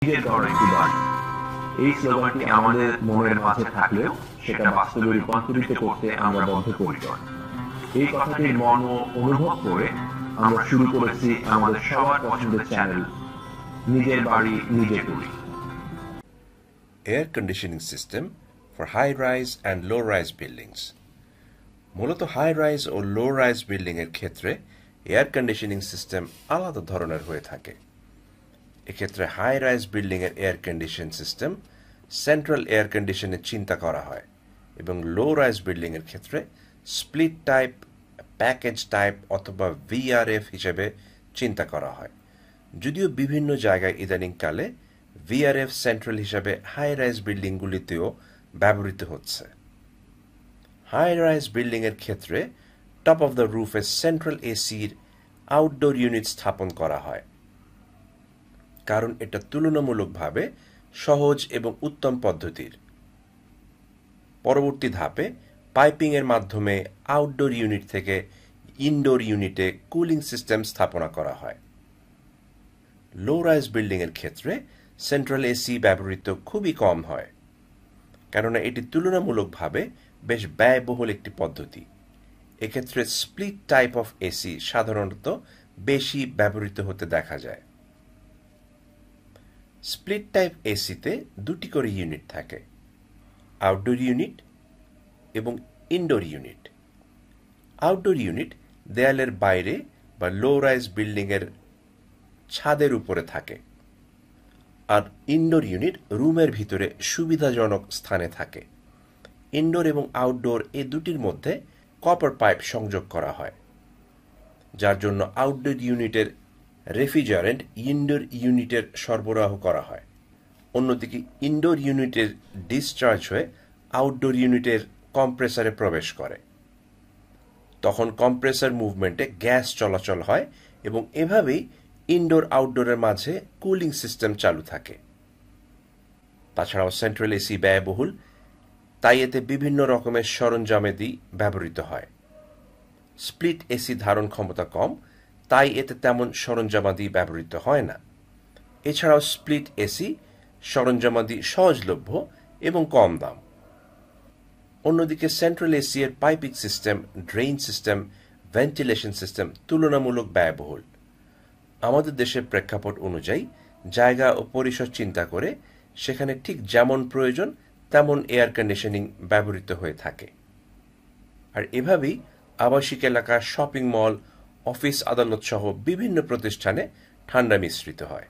নিজের ঘর একটি বাড়ি। এই স্লোগানটি আমাদের মনের মাঝে থাকলেও সেটা বাস্তবে রূপান্তরিত করতে আমরা বদ্ধপরিকর। এই কথাটির মর্ম অনুভব করে আমরা শুরু করেছি আমাদের সবার পছন্দের চ্যানেল নিজের বাড়ি নিজে করি। Air conditioning system for high-rise and low-rise buildings. মূলত হাই-রাইজ ও লো-রাইজ বিল্ডিং এর ক্ষেত্রে এয়ার কন্ডিশনিং সিস্টেম আলাদা ধরনের হয়ে থাকে। এক্ষেত্রে হাই-রাইজ বিল্ডিং এর air condition system central air কন্ডিশনের চিন্তা করা হয় এবং লো-রাইজ বিল্ডিং এর ক্ষেত্রে স্প্লিট টাইপ, প্যাকেজ টাইপ অথবা ভিআরএফ হিসেবে চিন্তা করা হয়। যদিও বিভিন্ন জায়গায় ইদানিংকালে ভিআরএফ সেন্ট্রাল হিসাবে হাই-রাইজ বিল্ডিংগুলিতেও ব্যবহৃত হচ্ছে। হাই-রাইজ বিল্ডিং এর ক্ষেত্রে টপ অফ দ্য রুফে সেন্ট্রাল এসির আউটডোর ইউনিট স্থাপন করা হয়, কারণ এটা তুলনামূলকভাবে সহজ এবং উত্তম পদ্ধতির। পরবর্তী ধাপে পাইপিং এর মাধ্যমে আউটডোর ইউনিট থেকে ইনডোর ইউনিটে কুলিং সিস্টেম স্থাপনা করা হয়। লো-রাইজ বিল্ডিং এর ক্ষেত্রে সেন্ট্রাল এসি ব্যবহৃত খুবই কম হয়, কেননা এটি তুলনামূলকভাবে বেশ ব্যয়বহুল একটি পদ্ধতি। এক্ষেত্রে স্প্লিট টাইপ অফ এসি সাধারণত বেশি ব্যবহৃত হতে দেখা যায়। স্প্লিট টাইপ এসিতে দুটি করে ইউনিট থাকে, আউটডোর ইউনিট এবং ইনডোর ইউনিট। আউটডোর ইউনিট দেয়ালের বাইরে বা লো রাইজ বিল্ডিং এর ছাদের উপরে থাকে, আর ইনডোর ইউনিট রুমের ভিতরে সুবিধাজনক স্থানে থাকে। ইনডোর এবং আউটডোর এই দুটির মধ্যে কপার পাইপ সংযোগ করা হয়, যার জন্য আউটডোর ইউনিটের রেফ্রিজারেন্ট ইনডোর ইউনিটের সরবরাহ করা হয়। অন্যদিকে ইনডোর ইউনিটের ডিসচার্জ হয়ে আউটডোর ইউনিটের কম্প্রেসারে প্রবেশ করে। তখন কম্প্রেসার মুভমেন্টে গ্যাস চলাচল হয় এবং এভাবেই ইনডোর আউটডোরের মাঝে কুলিং সিস্টেম চালু থাকে। তাছাড়াও সেন্ট্রাল এসি ব্যয়বহুল, তাই এতে বিভিন্ন রকমের সরঞ্জামাদি ব্যবহৃত হয়। স্প্লিট এসি ধারণ ক্ষমতা কম, তাই এতে তেমন সরঞ্জামাদি ব্যবহৃত হয় না। এছাড়াও স্প্লিট এসি সরঞ্জামাদি সহজলভ্য এবং কম দাম। অন্যদিকে সেন্ট্রাল এসি এর piping system, drain system, ventilation system তুলনামূলক ব্যয়বহুল। আমাদের দেশের প্রেক্ষাপট অনুযায়ী জায়গা ও পরিসর চিন্তা করে সেখানে ঠিক যেমন প্রয়োজন তেমন এয়ার কন্ডিশনিং ব্যবহৃত হয়ে থাকে। আর এভাবেই আবাসিক এলাকা, শপিং মল, অফিস আদালত সহ বিভিন্ন প্রতিষ্ঠানে ঠান্ডা মিশ্রিত হয়।